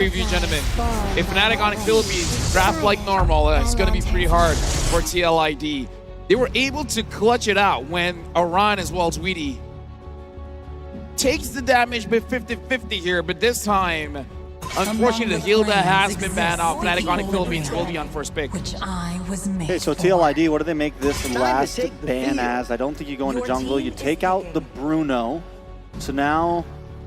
Preview, gentlemen. If Fnatic ONIC Philippines draft like normal, it's going to be pretty hard for TLID. They were able to clutch it out when Aran as well as Weedy takes the damage by 50-50 here, but this time, unfortunately, the heal that has been banned off. Fnatic ONIC Philippines will be on first pick. Okay, so TLID, what do they make this last ban as? I don't think you go into jungle. You take out the Bruno. So now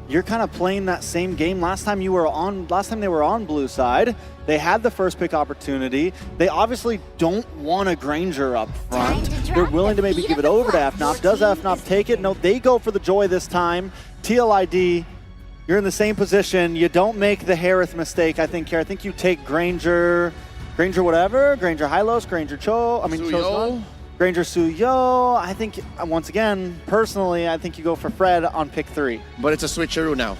you're kind of playing that same game. Last time they were on blue side, they had the first pick opportunity. They obviously don't want a Granger up front. They're willing to maybe give it over to FNOP. Does FNOP take it? No, they go for the Joy this time. TLID, you're in the same position. You don't make the Harith mistake, I think, here. I think you take Granger whatever, Granger Hylos, Granger Cho's Granger Suyo. I think, once again, personally, I think you go for Fred on pick 3. But it's a switcheroo now.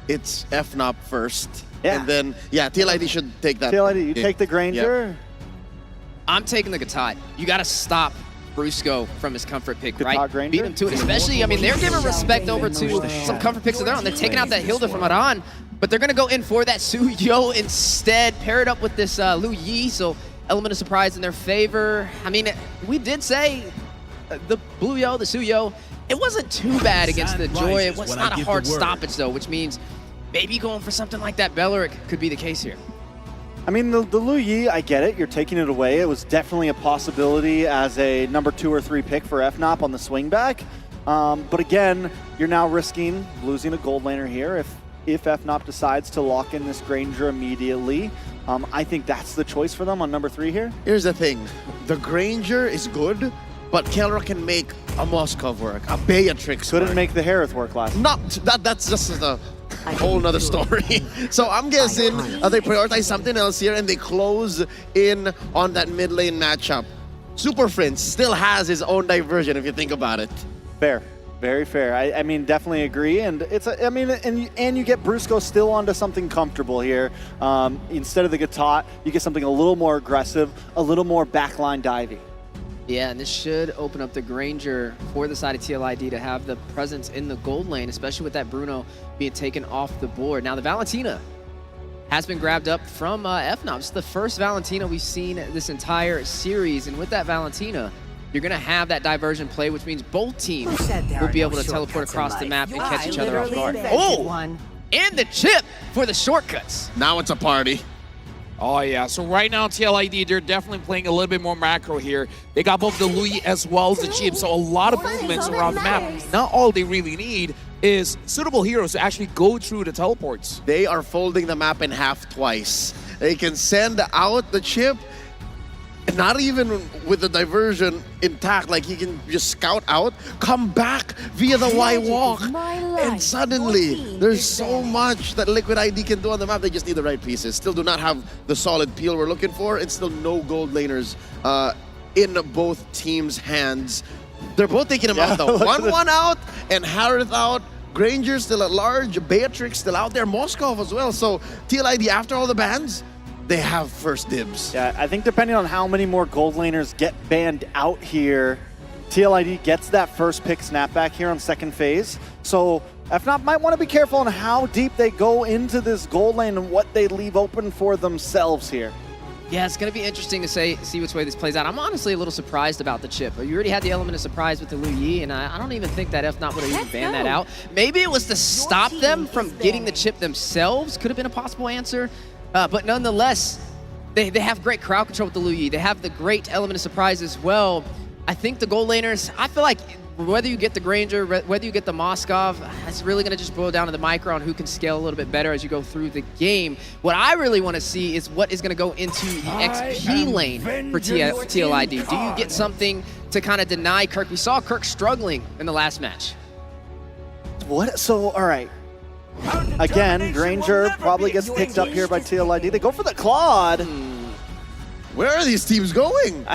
It's FNOP first. Yeah. And then, yeah, TLID should take that. TLID, you take the Granger? Yep. I'm taking the Gatot. You got to stop Brusco from his comfort pick, Gatot right? Granger? Beat him to it. Especially, I mean, they're giving respect over to some comfort picks of their own. They're taking out that Hilda from Aran, but they're going to go in for that Suyo instead, pair it up with this Lu Yi, so element of surprise in their favor. I mean, we did say the Blue Yo, the Suyo, it wasn't too bad against the Joy. It was not a hard stoppage, though, which means maybe going for something like that Belleric could be the case here. I mean, the Lu Yi, I get it. You're taking it away. It was definitely a possibility as a number 2 or 3 pick for FNOP on the swing back. But again, you're now risking losing a gold laner here if FNOP decides to lock in this Granger immediately. I think that's the choice for them on number 3 here. Here's the thing. The Granger is good, but Kelra can make a Moskov work, a Beatrix Couldn't work. make the Harith work last time. That's just a whole nother story. So I'm guessing they prioritize something else here and they close in on that mid lane matchup. Super Prince still has his own diversion if you think about it. Fair. Very fair. I mean, definitely agree. And it's, and you get Brusco still onto something comfortable here. Instead of the Gatot, you get something a little more aggressive, a little more backline divey. Yeah, and this should open up the Granger for the side of TLID to have the presence in the gold lane, especially with that Bruno being taken off the board. Now, the Valentina has been grabbed up from FNOP. It's the first Valentina we've seen this entire series, and with that Valentina, you're going to have that diversion play, which means both teams will be able to teleport across the map and catch each other off guard. Oh, and the chip for the shortcuts. Now it's a party. Oh, yeah. So right now, TLID, they're definitely playing a little bit more macro here. They got both the Louis as well as the chip, so a lot of movements around the map. Now all they really need is suitable heroes to actually go through the teleports. They are folding the map in half twice. They can send out the chip, and not even with the diversion intact, like he can just scout out, come back via the Y walk, and suddenly there's so much that Liquid ID can do on the map. They just need the right pieces. Still do not have the solid peel we're looking for, and still no gold laners in both teams' hands. They're both taking him out though. 1-1 out, and Harith out. Granger still at large, Beatrix still out there, Moskov as well. So TLID, after all the bans, they have first dibs. Yeah, I think depending on how many more gold laners get banned out here, TLID gets that first pick snapback here on second phase. So FNOP might want to be careful on how deep they go into this gold lane and what they leave open for themselves here. Yeah, it's going to be interesting to see which way this plays out. I'm honestly a little surprised about the chip. You already had the element of surprise with the Lu Yi, and I don't even think that FNOP would have even banned that out. Maybe it was to stop them from getting the chip themselves. Could have been a possible answer. But nonetheless, they have great crowd control with the Lu Yi. They have the great element of surprise as well. I think the gold laners, I feel like whether you get the Granger, whether you get the Moskov, it's really going to just boil down to the micro on who can scale a little bit better as you go through the game. What I really want to see is what is going to go into the XP lane for TLID. Do you get something to kind of deny Kirk? We saw Kirk struggling in the last match. What? So, all right. Again, Granger probably gets picked up here by TLID. They go for the Claude. Where are these teams going?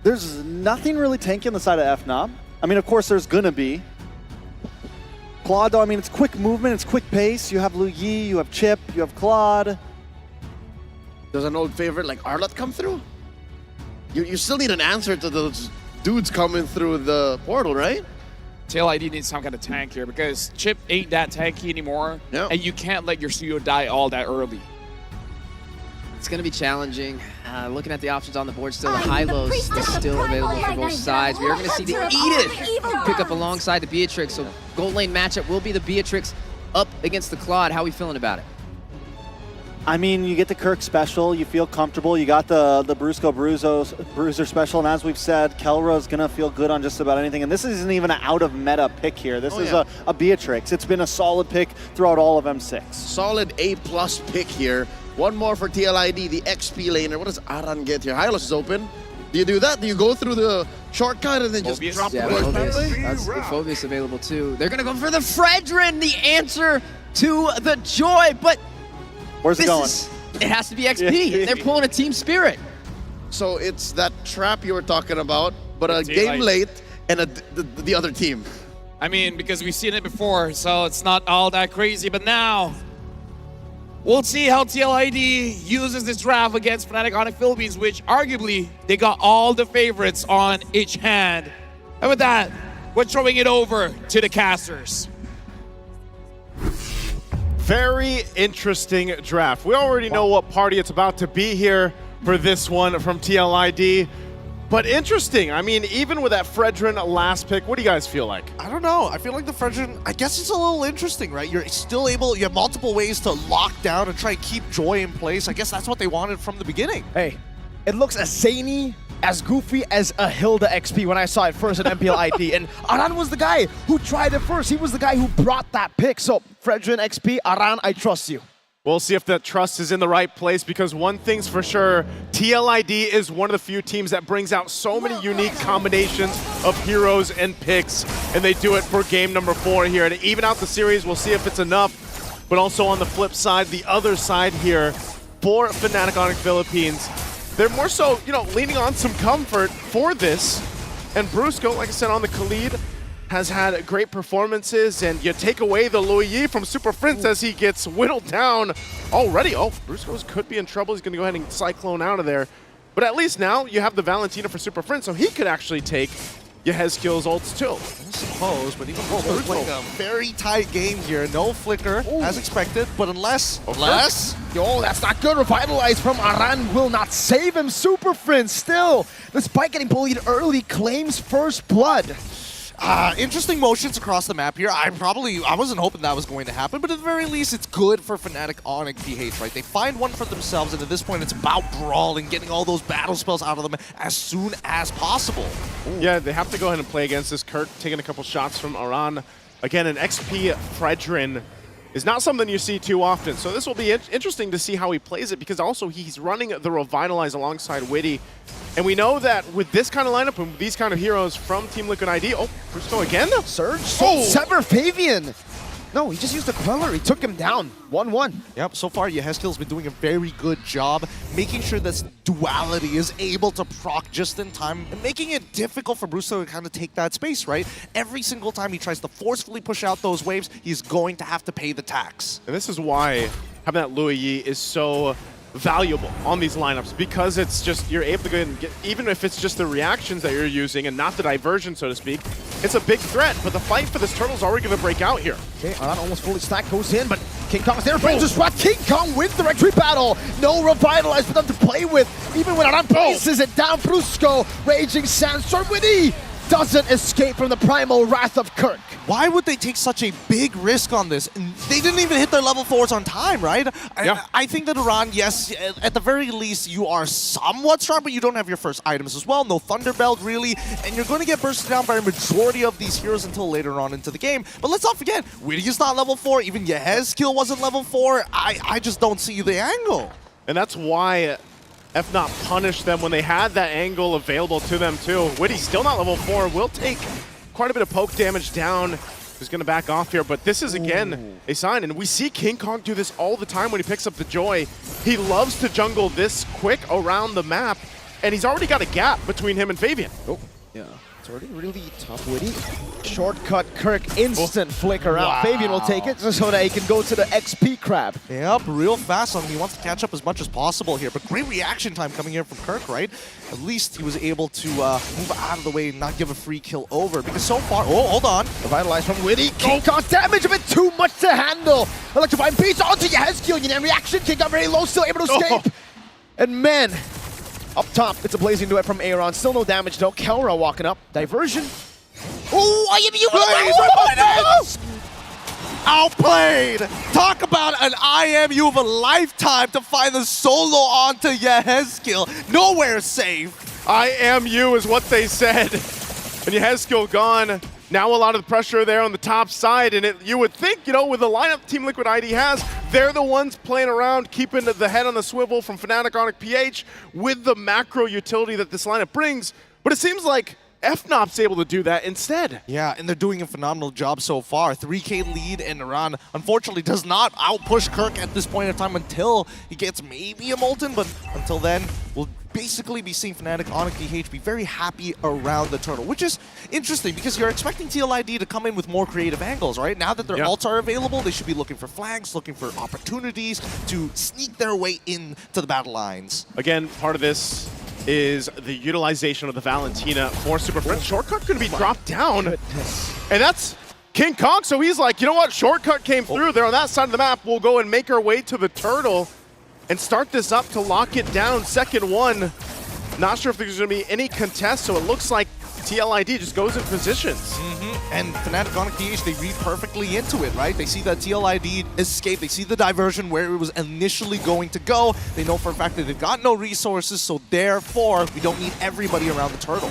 There's nothing really tanky on the side of FNOP. I mean, of course, there's gonna be. Claude, though, I mean, it's quick movement, it's quick pace. You have Lu Yi, you have Chip, you have Claude. Does an old favorite like Arlott come through? You still need an answer to those dudes coming through the portal, right? TLID needs some kind of tank here because Chip ain't that tanky anymore, and you can't let your studio die all that early. It's going to be challenging. Looking at the options on the board still, the high-lows is still available for both sides. We are going to see the Edith pick up alongside the Beatrix. So gold lane matchup will be the Beatrix up against the Claude. How are we feeling about it? I mean, you get the Kirk special, you feel comfortable. You got the Brusco Bruiser special, and as we've said, Kelra's going to feel good on just about anything. And this isn't even an out-of-meta pick here. This is a Beatrix. It's been a solid pick throughout all of M6. Solid A+ pick here. One more for TLID, the XP laner. What does Aran get here? Hylos is open. Do you do that? Do you go through the shortcut and then just drop the burst pathway? That's the Phobius available too. They're going to go for the Fredrin, the answer to the joy, but where's it going? It has to be XP. They're pulling a team spirit. So it's that trap you were talking about, but a game late and the other team. I mean, because we've seen it before, so it's not all that crazy. But now, we'll see how TLID uses this draft against Fnatic ONIC Philippines, which arguably they got all the favorites on each hand. And with that, we're throwing it over to the casters. Very interesting draft. We already know what party it's about to be here for this one from TLID. But interesting. I mean, even with that Fredrin last pick, what do you guys feel like? I don't know. I feel like the Fredrin, I guess it's a little interesting, right? You're still able, you have multiple ways to lock down and try and keep Joy in place. I guess that's what they wanted from the beginning. Hey, it looks as zany, as goofy as a Hilda XP when I saw it first at MPLID. And Aran was the guy who tried it first. He was the guy who brought that pick. So, Fredrin XP, Aran, I trust you. We'll see if that trust is in the right place, because one thing's for sure, TLID is one of the few teams that brings out so many unique combinations of heroes and picks, and they do it for game number 4 here. To even out the series, we'll see if it's enough, but also on the flip side, the other side here, for Fnatic ONIC Philippines, they're more so, you know, leaning on some comfort for this, and Brusco, like I said, on the TLID, has had great performances, and you take away the Luyi from Super Prince as he gets whittled down already. Oh, Brusco could be in trouble. He's going to go ahead and Cyclone out of there. But at least now you have the Valentina for Super Prince, so he could actually take Yehezkiel's ults too. I suppose, but even Brusco playing a very tight game here. No flicker, as expected, but unless... Yo, that's not good. Revitalize from Aran will not save him. Super Prince still, despite getting bullied early, claims first blood. Interesting motions across the map here. I wasn't hoping that was going to happen, but at the very least, it's good for Fnatic ONIC PH, right? They find one for themselves, and at this point, it's about brawling, getting all those battle spells out of them as soon as possible. Ooh. Yeah, they have to go ahead and play against this. Kirk taking a couple shots from Aran. Again, an XP Fredrin is not something you see too often, so this will be interesting to see how he plays it, because also he's running the Revitalize alongside Witty. And we know that with this kind of lineup and these kind of heroes from Team Liquid ID, oh, Brusco again? Surge? Sever Fabian! No, he just used a Queller. He took him down. 1-1. Yep, so far Yehezkiel's been doing a very good job making sure this duality is able to proc just in time and making it difficult for Brusco to kind of take that space, right? Every single time he tries to forcefully push out those waves, he's going to have to pay the tax. And this is why having that Luyi is so valuable on these lineups, because it's just, you're able to go ahead and get, even if it's just the reactions that you're using and not the diversion, so to speak, it's a big threat. But the fight for this turtle's already going to break out here. Okay, Aran almost fully stacked, goes in, but King Kong's there, frames the spot. King Kong wins the retreat battle. No Revitalize for them to play with. Even when Aran places it down, Brusco, Raging Sandstorm, Witty doesn't escape from the primal wrath of Kirk. Why would they take such a big risk on this? And they didn't even hit their level 4s on time, right? Yeah. I think that Aran, yes, at the very least, you are somewhat strong, but you don't have your first items as well. No Thunderbelt, really. And you're going to get bursted down by a majority of these heroes until later on into the game. But let's not forget, Witty is not level 4. Even Yehezkiel wasn't level 4. I just don't see the angle. And that's why FNOT punished them when they had that angle available to them too. Witty's still not level 4, will take quite a bit of poke damage down. He's going to back off here, but this is again a sign, and we see King Kong do this all the time when he picks up the Joy. He loves to jungle this quick around the map, and he's already got a gap between him and Fabian. Oh. Yeah, it's already really tough, Witty. Shortcut Kirk, instant flicker out. Wow. Fabian will take it so that he can go to the XP crab. Yep, real fast on him. He wants to catch up as much as possible here, but great reaction time coming in from Kirk, right? At least he was able to move out of the way and not give a free kill over, because so far, oh, hold on. Revitalize from Witty. King Kong's damage a bit too much to handle. Electrifying beats onto Yehezkiel. You know, reaction, King Kong very low, still able to escape. And man, up top, it's a blazing duet from Aaron. Still no damage though. Kelra walking up. Diversion. Oh, Outplayed! Talk about an IMU of a lifetime to find the solo onto Yehezkiel. Nowhere safe. IMU is what they said. And Yehezkiel gone. Now a lot of the pressure there on the top side, and you would think, you know, with the lineup Team Liquid ID has, they're the ones playing around, keeping the head on the swivel from Fnatic ONIC PH with the macro utility that this lineup brings. But it seems like FNOP's able to do that instead. Yeah, and they're doing a phenomenal job so far. 3K lead, and Iran unfortunately does not outpush Kirk at this point in time until he gets maybe a Molten, but until then, we'll basically be seeing Fnatic ONIC PH be very happy around the turtle, which is interesting because you're expecting TLID to come in with more creative angles, right? Now that their ults are available, they should be looking for flanks, looking for opportunities to sneak their way into the battle lines. Again, part of this is the utilization of the Valentina for Super Friends. Shortcut could be dropped down. And that's King Kong, so he's like, you know what? Shortcut came through. They're on that side of the map. We'll go and make our way to the turtle and start this up to lock it down. Second one. Not sure if there's going to be any contest, so it looks like TLID just goes in positions. And Fnatic ONIC PH, they read perfectly into it, right? They see that TLID escape, they see the diversion where it was initially going to go. They know for a fact that they've got no resources, so therefore, we don't need everybody around the turtle.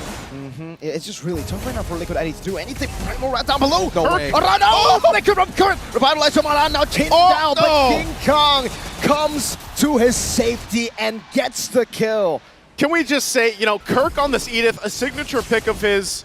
It's just really tough right now for Liquid ID to do anything. Primal right down below. No way. Aran, flicker from Kirk. Revitalize from Aran, now chaining down, but King Kong comes to his safety and gets the kill. Can we just say, you know, Kirk on this Edith, a signature pick of his.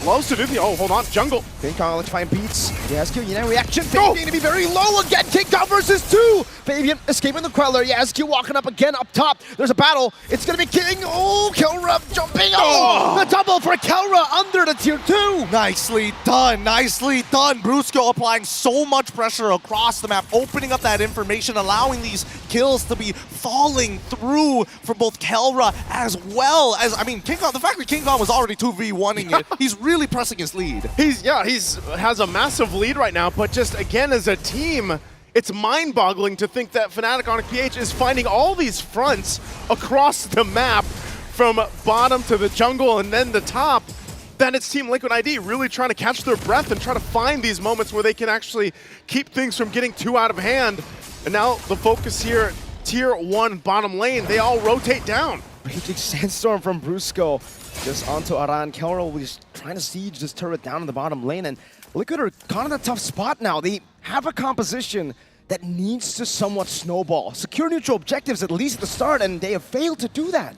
Loves to do the, hold on, jungle. King Kong electrifying beats. Yehezkiel, you know, reaction. Fabian going to be very low again. King Kong versus 2. Fabian escaping the Queller. Yehezkiel walking up again up top. There's a battle. It's going to be King. Oh, Kelra jumping. The double for Kelra under the tier 2. Nicely done, nicely done. Brusco applying so much pressure across the map, opening up that information, allowing these kills to be falling through for both Kelra as well as, I mean, King Kong, the fact that King Kong was already 2v1ing it, he's really pressing his lead. He's has a massive lead right now, but just again as a team, it's mind-boggling to think that Fnatic ONIC PH is finding all these fronts across the map from bottom to the jungle and then the top. That it's Team Liquid ID really trying to catch their breath and try to find these moments where they can actually keep things from getting too out of hand. And now the focus here, tier 1 bottom lane, they all rotate down. Raging Sandstorm from Brusco. Just onto Aran. Kelra was trying to siege this turret down in the bottom lane, and Liquid are caught in a tough spot now. They have a composition that needs to somewhat snowball. Secure neutral objectives at least at the start, and they have failed to do that.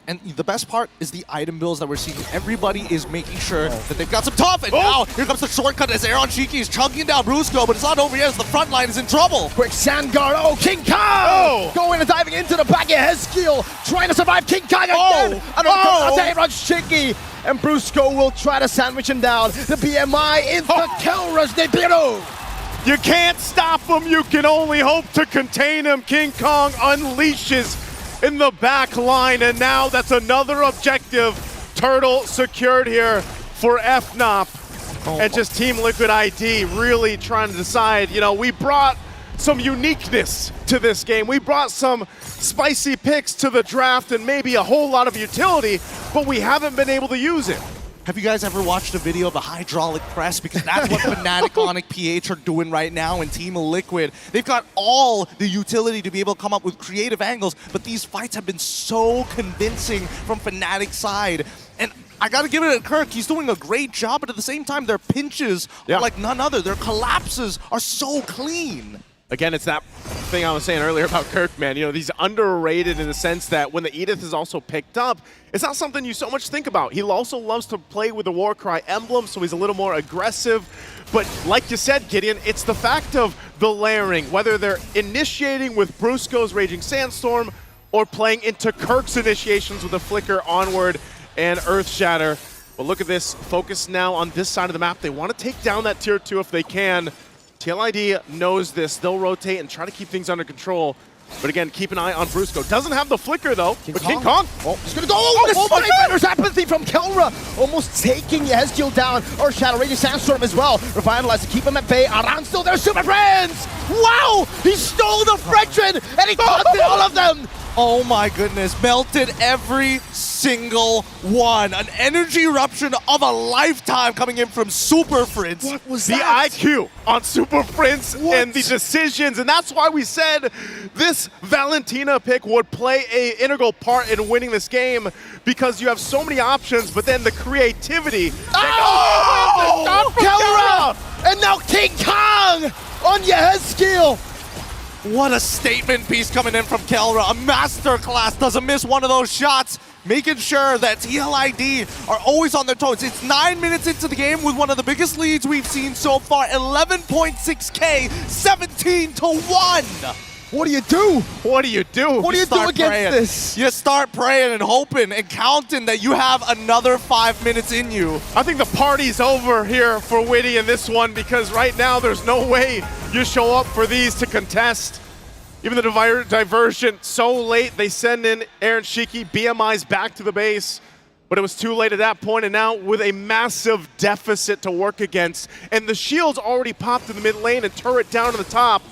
And the best part is the item builds that we're seeing. Everybody is making sure that they've got some tough, and now here comes the shortcut as Aaron Cheeky is chunking down Brusco, but it's not over yet as the front line is in trouble. Quick Sandguard. Oh, King Kong! Going and diving into the back of Yehezkiel, trying to survive King Kong again. Aaron Cheeky, and Brusco will try to sandwich him down. The BMI into Kelra's debut. You can't stop him, you can only hope to contain him. King Kong unleashes in the back line, and now that's another objective. Turtle secured here for FNOP. And just Team Liquid ID really trying to decide, you know, we brought some uniqueness to this game. We brought some spicy picks to the draft and maybe a whole lot of utility, but we haven't been able to use it. Have you guys ever watched a video of a hydraulic press? Because that's what Fnatic ONIC PH are doing right now in Team Liquid. They've got all the utility to be able to come up with creative angles, but these fights have been so convincing from Fnatic's side. And I gotta give it to Kirk, he's doing a great job, but at the same time, their pinches are like none other. Their collapses are so clean. Again, it's that thing I was saying earlier about Kirk, man. You know, he's underrated in the sense that when the Edith is also picked up, it's not something you so much think about. He also loves to play with the Warcry emblem, so he's a little more aggressive. But like you said, Gideon, it's the fact of the layering, whether they're initiating with Brusco's Raging Sandstorm or playing into Kirk's initiations with a Flicker, Onward, and Earth Shatter. But look at this, focus now on this side of the map. They want to take down that tier 2 if they can. TLID knows this. They'll rotate and try to keep things under control. But again, keep an eye on Brusco. Doesn't have the flicker though, but King Kong. Oh, he's gonna go! Oh my God! There's apathy from Kelra, almost taking Yezkiel down, or Shadow Raging Sandstorm as well. Revitalize to keep him at bay. Aran still there, Super Friends! Wow! He stole the Frenchman, and he collected all of them! Oh my goodness, melted every single one. An energy eruption of a lifetime coming in from Super Fritz. What was the that? IQ on Super Prince and the decisions, and that's why we said this Valentina pick would play an integral part in winning this game, because you have so many options, but then the creativity. Oh! Kelra! And now King Kong on Yezkiel! What a statement piece coming in from Kelra. A masterclass, doesn't miss one of those shots, making sure that TLID are always on their toes. It's 9 minutes into the game with one of the biggest leads we've seen so far, 11.6K, 17-1. What do you do? What do you do? What do you do Start against praying. this? You start praying and hoping and counting that you have another 5 minutes in you. I think the party's over here for Witty in this one, because right now there's no way you show up for these to contest. Even the diversion so late, they send in Aaron Shiki, BMI's back to the base, but it was too late at that point, and now with a massive deficit to work against, and the shield's already popped in the mid lane and turret down to the top,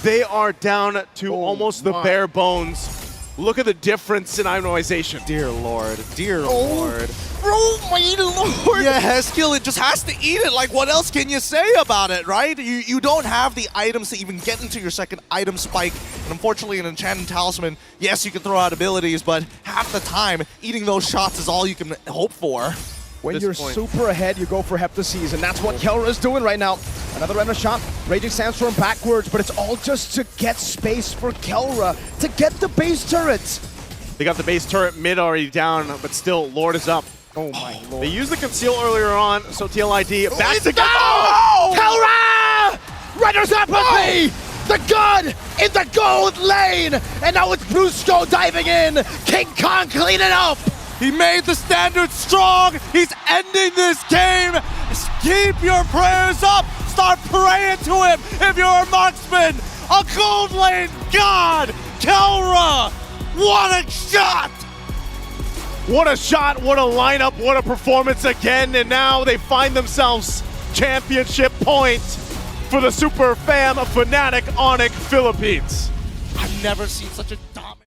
they are down to almost the bare bones. Look at the difference in itemization. Dear Lord, dear Lord. Oh my Lord! Yeah, Yezkiel, it just has to eat it. Like, what else can you say about it, right? You don't have the items to even get into your second item spike. And unfortunately, an Enchanted Talisman, yes, you can throw out abilities, but half the time, eating those shots is all you can hope for. When you're super ahead, you go for Heptaseas, and that's what Kelra is doing right now. Another random shot, Raging Sandstorm backwards, but it's all just to get space for Kelra, to get the base turrets. They got the base turret mid already down, but still, Lord is up. Oh my Lord. They used the conceal earlier on, so TLID back to go! Kelra! Render's apathy! The gun in the gold lane! And now it's Brusco diving in! King Kong cleaning up! He made the standard strong. He's ending this game. Keep your prayers up. Start praying to him if you're a marksman. A gold lane god. Kelra. What a shot. What a shot, what a lineup, what a performance again. And now they find themselves championship point for the super fam of Fnatic ONIC Philippines. I've never seen such a